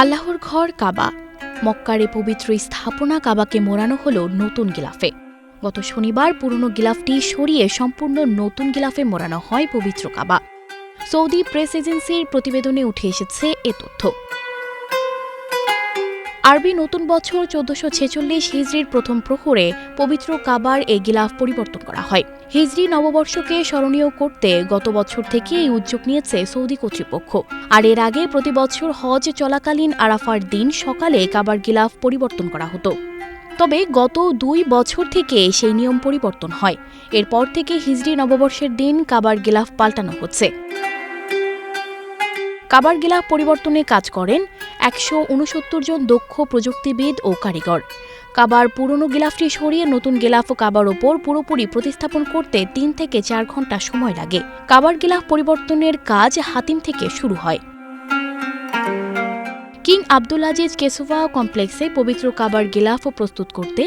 আল্লাহর ঘর কাবা, মক্কার পবিত্র স্থাপনা কাবাকে মোড়ানো হলো নতুন গিলাফে। গত শনিবার পুরনো গিলাফটি সরিয়ে সম্পূর্ণ নতুন গিলাফে মোড়ানো হয় পবিত্র কাবা। সৌদি প্রেস এজেন্সির প্রতিবেদনে উঠে এসেছে এ তথ্য। আরবি নতুন বছর 1446 হিজরির প্রথম প্রহরে পবিত্র কাবার এই গিলাফ পরিবর্তন করা হয়। হিজরি নববর্ষকে স্মরণীয় করতে গত বছর থেকে এই উদ্যোগ নিয়েছে সৌদি কর্তৃপক্ষ। আর এর আগে প্রতি বছর হজ চলাকালীন আরাফার দিন সকালে কাবার গিলাফ পরিবর্তন করা হতো। তবে গত 2 বছর থেকে সেই নিয়ম পরিবর্তন হয়। এরপর থেকে হিজরি নববর্ষের দিন কাবার গিলাফ পাল্টানো হচ্ছে। কাবার গিলাফ পরিবর্তনে কাজ করেন 169 জন দক্ষ প্রযুক্তিবিদ ও কারিগর। কাবার পুরনো গিলাফটি সরিয়ে নতুন গিলাফ ও কাবার ওপর পুরোপুরি প্রতিস্থাপন করতে 3 থেকে 4 ঘণ্টা সময় লাগে। কাবার গিলাফ পরিবর্তনের কাজ হাতিম থেকে শুরু হয়। কিং আব্দুল আজিজ কেসোভা কমপ্লেক্সে পবিত্র কাবার গিলাফ প্রস্তুত করতে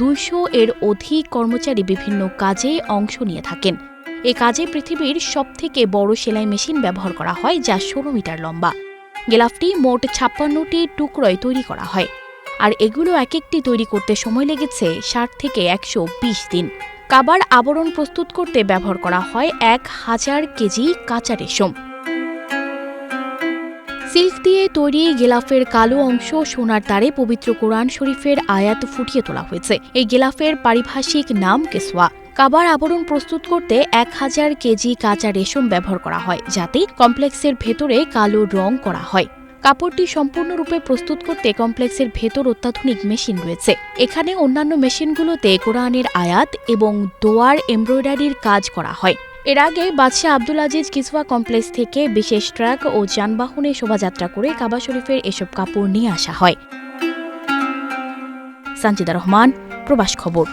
200 এর অধিক কর্মচারী বিভিন্ন কাজে অংশ নিয়ে থাকেন। এ কাজে পৃথিবীর সবথেকে বড় সেলাই মেশিন ব্যবহার করা হয়, যা 16 মিটার লম্বা। গিলাফটি মোট 56টি টুকরোয় তৈরি করা হয়, আর এগুলো এক একটি তৈরি করতে সময় লেগেছে 60 থেকে 120 দিন। কাবার আবরণ প্রস্তুত করতে ব্যবহার করা হয় 1000 কেজি কাঁচা রেশম। সিল্ক দিয়ে তৈরি গিলাফের কালো অংশ সোনার তারে পবিত্র কোরআন শরীফের আয়াত ফুটিয়ে তোলা হয়েছে। এই গিলাফের পারিভাষিক নাম কেসওয়া। কাবার আবরণ প্রস্তুত করতে 1000 কেজি কাঁচা রেশম ব্যবহার করা হয়, যাতে কমপ্লেক্সের ভেতরে কালো রং করা হয়। কাপড়টি সম্পূর্ণরূপে প্রস্তুত করতে কমপ্লেক্সের ভেতর অত্যাধুনিক মেশিন রয়েছে। এখানে অন্যান্য মেশিনগুলোতে কোরআনের আয়াত এবং দোয়ার এমব্রয়ডারির কাজ করা হয়। এর আগে বাদশাহ আব্দুল আজিজ কিসওয়া কমপ্লেক্স থেকে বিশেষ ট্রাক ও যানবাহনে শোভাযাত্রা করে কাবা শরীফের এসব কাপড় নিয়ে আসা হয়। সানজিদা রহমান, প্রবাস খবর।